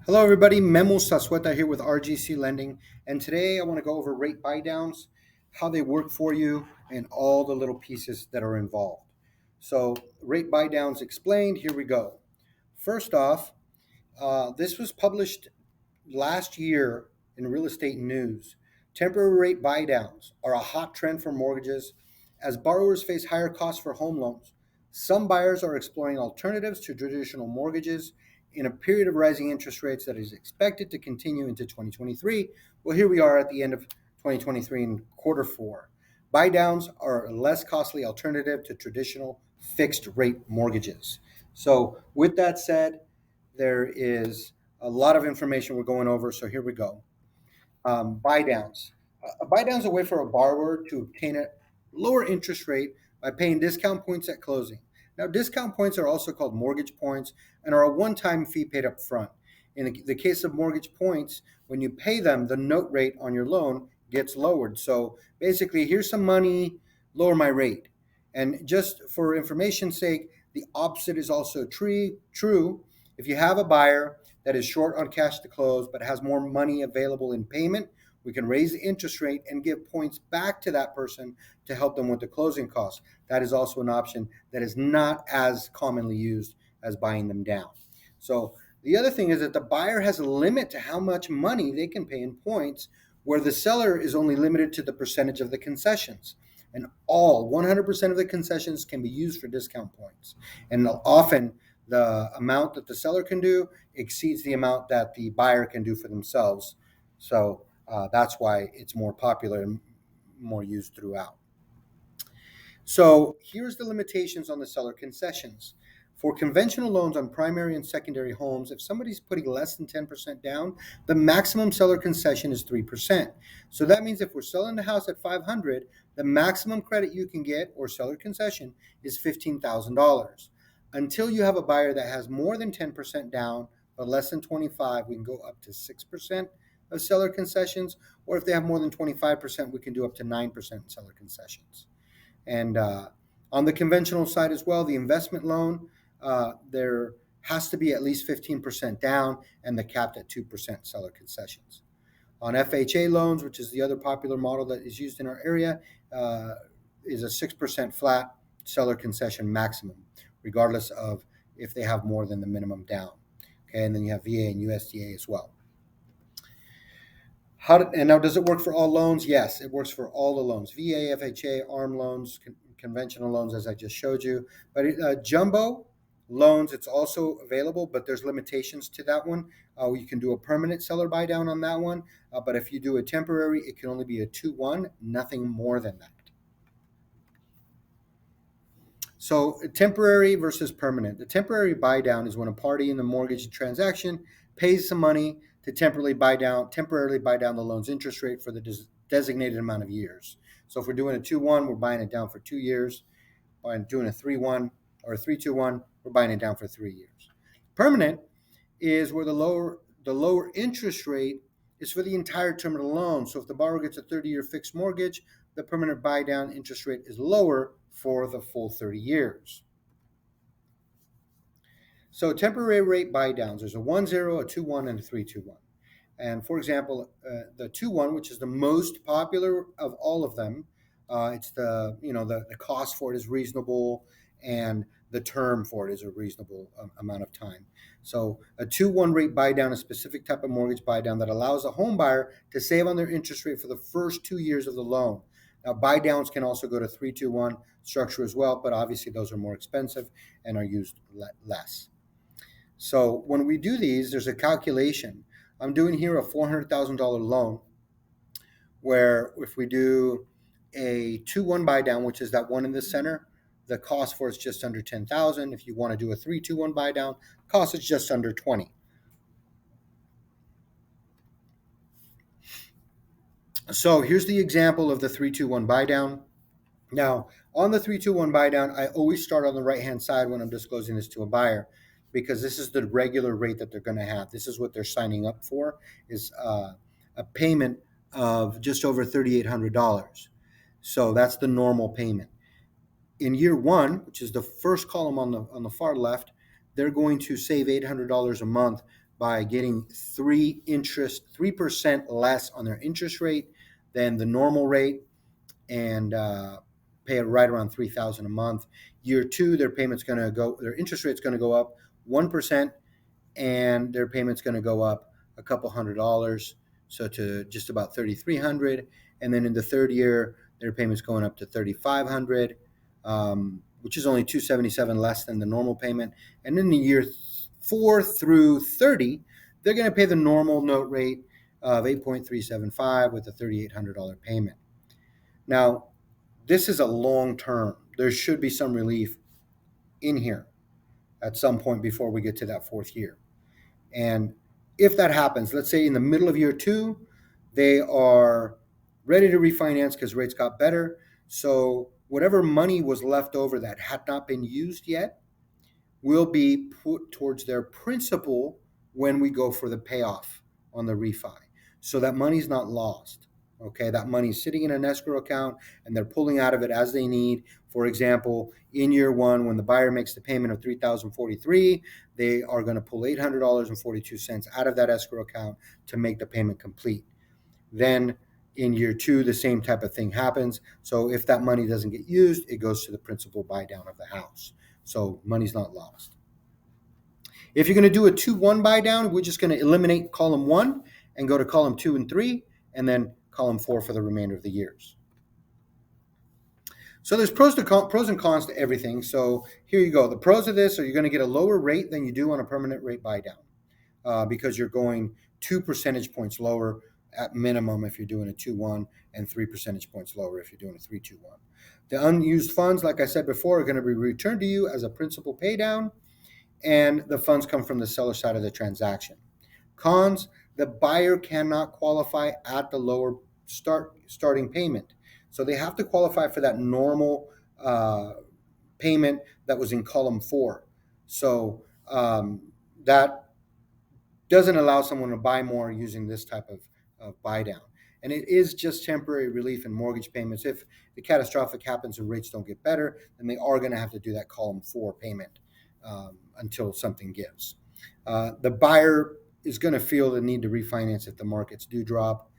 Hello, everybody. Memo Sasweta here with RGC Lending, and today I want to go over rate buydowns, how they work for you, and all the little pieces that are involved. So, rate buydowns explained. Here we go. First off, this was published last year in Real Estate News. Temporary rate buydowns are a hot trend for mortgages as borrowers face higher costs for home loans. Some buyers are exploring alternatives to traditional mortgages in a period of rising interest rates that is expected to continue into 2023. Well, here we are at the end of 2023 in quarter four. Buydowns are a less costly alternative to traditional fixed rate mortgages. So, with that said, there is a lot of information we're going over. So, here we go. Buy downs. A buy down is a way for a borrower to obtain a lower interest rate by paying discount points at closing. Now, discount points are also called mortgage points and are a one-time fee paid up front. In the case of mortgage points, when you pay them, the note rate on your loan gets lowered. So basically, here's some money, lower my rate. And just for information's sake, the opposite is also true. If you have a buyer that is short on cash to close but has more money available in payment, we can raise the interest rate and give points back to that person to help them with the closing costs. That is also an option that is not as commonly used as buying them down. So the other thing is that the buyer has a limit to how much money they can pay in points, where the seller is only limited to the percentage of the concessions. And all 100% of the concessions can be used for discount points. And often the amount that the seller can do exceeds the amount that the buyer can do for themselves. So that's why it's more popular and more used throughout. So here's the limitations on the seller concessions. For conventional loans on primary and secondary homes, if somebody's putting less than 10% down, the maximum seller concession is 3%. So that means if we're selling the house at 500, the maximum credit you can get or seller concession is $15,000. Until you have a buyer that has more than 10% down but less than 25, we can go up to 6% of seller concessions, or if they have more than 25%, we can do up to 9% seller concessions. And on the conventional side as well, the investment loan, there has to be at least 15% down and the capped at 2% seller concessions. On FHA loans, which is the other popular model that is used in our area, is a 6% flat seller concession maximum, regardless of if they have more than the minimum down. Okay, and then you have VA and USDA as well. And now, does it work for all loans? Yes, it works for all the loans. VA, FHA, ARM loans, conventional loans, as I just showed you. But jumbo loans, it's also available, but there's limitations to that one. You can do a permanent seller buy down on that one. But if you do a temporary, it can only be a 2-1, nothing more than that. So temporary versus permanent. The temporary buy down is when a party in the mortgage transaction pays some money to temporarily buy down the loan's interest rate for the designated amount of years. So if we're doing a 2-1, we're buying it down for 2 years. By doing a 3-1 or a 3-2-1, we're buying it down for 3 years. Permanent is where the lower interest rate is for the entire term of the loan. So if the borrower gets a 30-year fixed mortgage, the permanent buy down interest rate is lower for the full 30 years. So temporary rate buy downs, there's a 1-0, a 2-1, and a 3-2-1. And for example, the 2-1, which is the most popular of all of them, it's the cost for it is reasonable and the term for it is a reasonable amount of time. So a 2-1 rate buy down is a specific type of mortgage buy down that allows a home buyer to save on their interest rate for the first 2 years of the loan. Now, buy downs can also go to 3-2-1 structure as well, but obviously those are more expensive and are used less. So when we do these, there's a calculation. I'm doing here a $400,000 loan where if we do a 2-1 buy down, which is that one in the center, the cost for it is just under $10,000. If you want to do a 3-2-1 buy down, cost is just under $20,000. So here's the example of the 3-2-1 buy down. Now, on the 3-2-1 buy down, I always start on the right-hand side when I'm disclosing this to a buyer, because this is the regular rate that they're going to have. This is what they're signing up for, is a payment of just over $3,800. So that's the normal payment. In year one, which is the first column on the far left, they're going to save $800 a month by getting 3% less on their interest rate than the normal rate, and pay it right around 3,000 a month. Year two, their interest rate's going to go up 1%, and their payment's going to go up a couple $100, so to just about 3,300. And then in the third year, their payment's going up to 3,500, which is only 277 less than the normal payment. And in the year 4 through 30, they're going to pay the normal note rate of 8.375 with a $3,800 payment. Now, this is a long term. There should be some relief in here at some point before we get to that fourth year. And if that happens, let's say in the middle of year two, they are ready to refinance because rates got better. So whatever money was left over that had not been used yet will be put towards their principal when we go for the payoff on the refi. So that money's not lost. Okay, that money's sitting in an escrow account and they're pulling out of it as they need. For example, in year one, when the buyer makes the payment of $3,043, they are going to pull $800.42 out of that escrow account to make the payment complete. Then in year two, the same type of thing happens. So if that money doesn't get used, it goes to the principal buy down of the house. So money's not lost. If you're going to do a 2-1 buy down, we're just going to eliminate column 1 and go to column 2 and 3, and then column 4 for the remainder of the years. So there's pros and cons to everything. So here you go. The pros of this are you're going to get a lower rate than you do on a permanent rate buy down, because you're going 2 percentage points lower at minimum if you're doing a 2-1, and 3 percentage points lower if you're doing a 3-2-1. The unused funds, like I said before, are going to be returned to you as a principal pay down, and the funds come from the seller side of the transaction. Cons: the buyer cannot qualify at the lower starting payment. So they have to qualify for that normal payment that was in column 4. So that doesn't allow someone to buy more using this type of buy down. And it is just temporary relief in mortgage payments. If the catastrophic happens and rates don't get better, then they are going to have to do that column 4 payment until something gives. The buyer is going to feel the need to refinance if the markets do drop.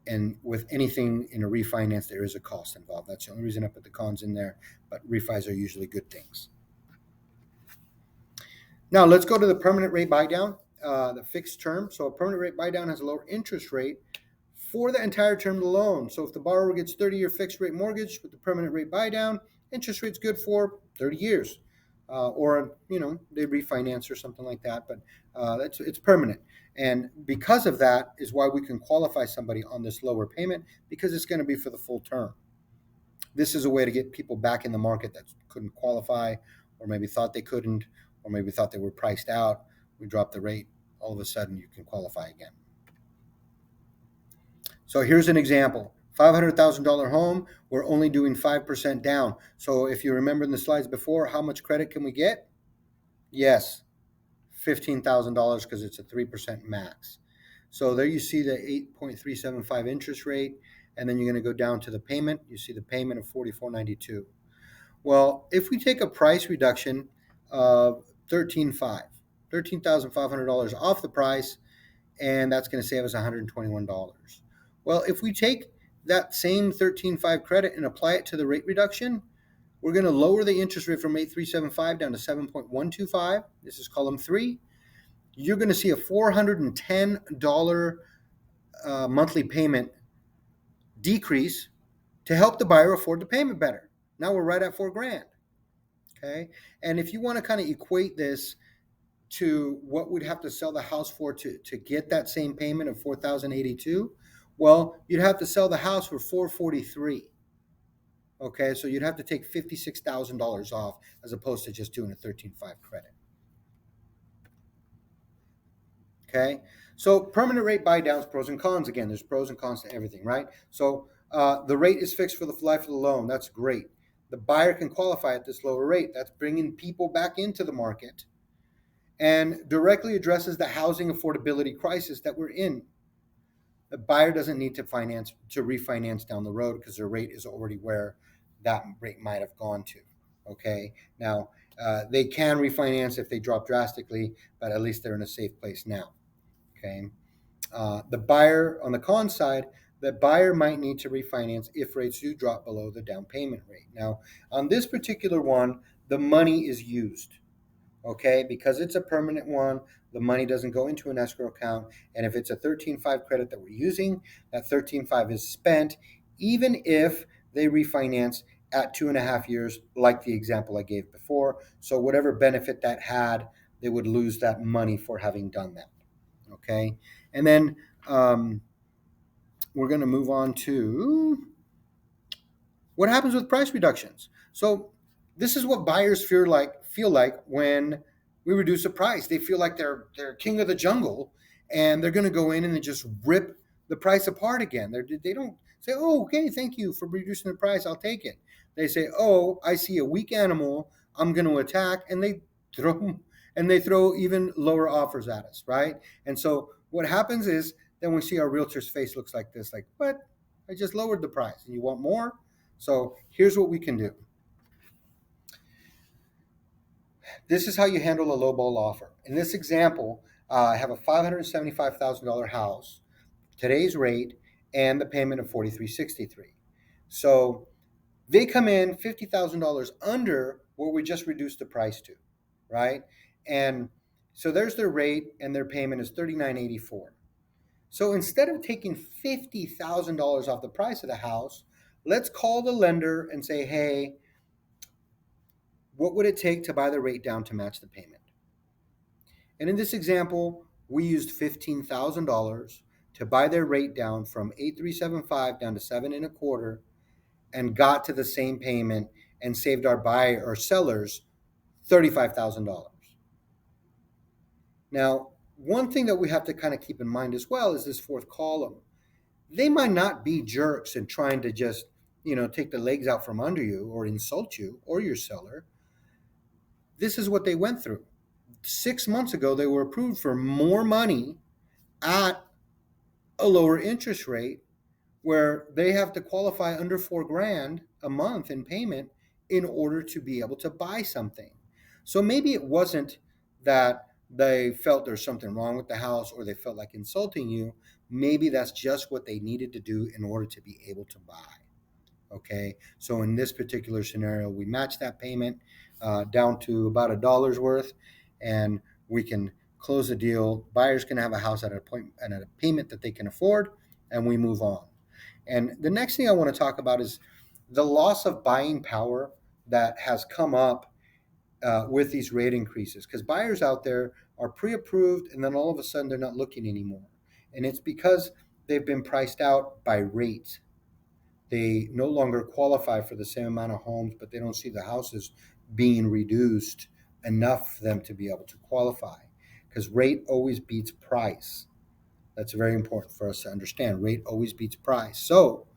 And with anything in a refinance, there is a cost involved. That's the only reason I put the cons in there, but refis are usually good things. Now let's go to the permanent rate buy down, the fixed term. So a permanent rate buy down has a lower interest rate for the entire term of the loan. So if the borrower gets 30-year fixed rate mortgage with the permanent rate buy down, interest rate's good for 30 years. Or they refinance or something like that, but it's permanent. And because of that is why we can qualify somebody on this lower payment, because it's going to be for the full term. This is a way to get people back in the market that couldn't qualify, or maybe thought they couldn't, or maybe thought they were priced out. We drop the rate, all of a sudden you can qualify again. So here's an example. $500,000 home, we're only doing 5% down. So if you remember in the slides before, how much credit can we get? Yes, $15,000, because it's a 3% max. So there you see the 8.375 interest rate, and then you're going to go down to the payment. You see the payment of $44.92. Well, if we take a price reduction of $13,500 off the price, and that's going to save us $121. Well, if we take that same 13.5 credit and apply it to the rate reduction, we're going to lower the interest rate from 8.375 down to 7.125. This is column 3. You're going to see a $410 monthly payment decrease to help the buyer afford the payment better. Now we're right at $4,000. Okay, and if you want to kind of equate this to what we'd have to sell the house for to get that same payment of $4,082, well, you'd have to sell the house for $443. Okay, so you'd have to take $56,000 off as opposed to just doing a 13.5 credit. Okay, so permanent rate buy downs, pros and cons. Again, there's pros and cons to everything, right? So the rate is fixed for the life of the loan. That's great. The buyer can qualify at this lower rate. That's bringing people back into the market and directly addresses the housing affordability crisis that we're in. The buyer doesn't need to refinance down the road because their rate is already where that rate might have gone to. Okay. Now, They can refinance if they drop drastically, but at least they're in a safe place now. Okay. The buyer on the con side, the buyer might need to refinance if rates do drop below the down payment rate. Now, on this particular one, the money is used. Okay, because it's a permanent one, the money doesn't go into an escrow account. And if it's a 13.5 credit that we're using, that 13.5 is spent, even if they refinance at 2.5 years, like the example I gave before. So, whatever benefit that had, they would lose that money for having done that. Okay, and then we're going to move on to what happens with price reductions. So this is what buyers feel like when we reduce a price. They feel like they're king of the jungle, and they're going to go in and just rip the price apart again. They don't say, "Oh, okay, thank you for reducing the price. I'll take it." They say, "Oh, I see a weak animal. I'm going to attack," and they throw even lower offers at us, right? And so what happens is then we see our realtor's face looks like this, like, "What? I just lowered the price, and you want more?" So here's what we can do. This is how you handle a lowball offer. In this example, I have a $575,000 house, today's rate, and the payment of $43.63. So they come in $50,000 under what we just reduced the price to, right? And so there's their rate, and their payment is $39.84. So instead of taking $50,000 off the price of the house, let's call the lender and say, "Hey, what would it take to buy the rate down to match the payment?" And in this example, we used $15,000 to buy their rate down from 8,375 down to 7.25, and got to the same payment and saved our buyer or sellers $35,000. Now, one thing that we have to kind of keep in mind as well is this fourth column. They might not be jerks and trying to just, take the legs out from under you or insult you or your seller. This is what they went through. 6 months ago, they were approved for more money at a lower interest rate, where they have to qualify under 4 grand a month in payment in order to be able to buy something. So maybe it wasn't that they felt there's something wrong with the house or they felt like insulting you. Maybe that's just what they needed to do in order to be able to buy. Okay, so in this particular scenario, we match that payment down to about a dollar's worth, and we can close the deal. Buyers can have a house at a point and at a payment that they can afford, and we move on. And the next thing I want to talk about is the loss of buying power that has come up with these rate increases, because buyers out there are pre-approved, and then all of a sudden they're not looking anymore, and it's because they've been priced out by rates. They no longer qualify for the same amount of homes, but they don't see the houses being reduced enough for them to be able to qualify, because rate always beats price. That's very important for us to understand. Rate always beats price. So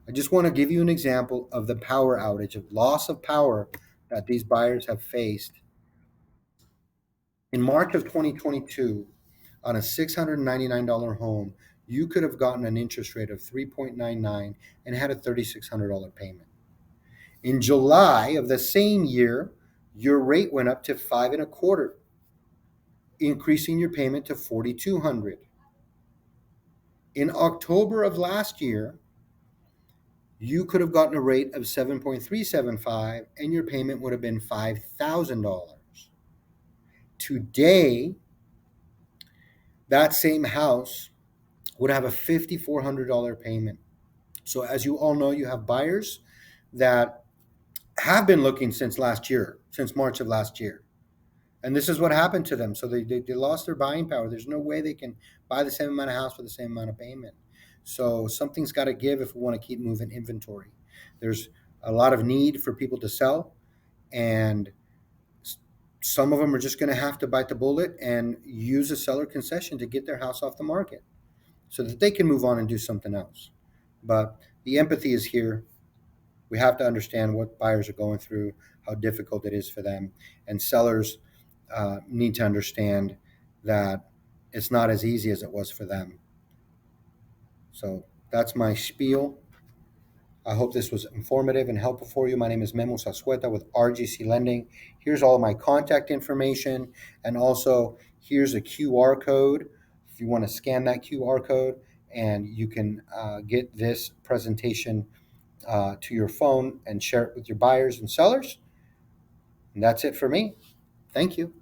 I just want to give you an example of the power outage, of loss of power that these buyers have faced. In March of 2022, on a $699 home, you could have gotten an interest rate of 3.99 and had a $3,600 payment. In July of the same year, your rate went up to 5.25, increasing your payment to 4,200. In October of last year, you could have gotten a rate of 7.375 and your payment would have been $5,000. Today, that same house would have a $5,400 payment. So, as you all know, you have buyers that have been looking since last year, since March of last year. And this is what happened to them. So they lost their buying power. There's no way they can buy the same amount of house for the same amount of payment. So something's got to give if we want to keep moving inventory. There's a lot of need for people to sell, and some of them are just going to have to bite the bullet and use a seller concession to get their house off the market so that they can move on and do something else. But the empathy is here. We have to understand what buyers are going through, how difficult it is for them, and sellers need to understand that it's not as easy as it was for them. So that's my spiel. I hope this was informative and helpful for you. My name is Memo Sasueta with RGC Lending. Here's all my contact information, and also here's a QR code. If you want to scan that QR code, and you can get this presentation to your phone and share it with your buyers and sellers. And that's it for me. Thank you.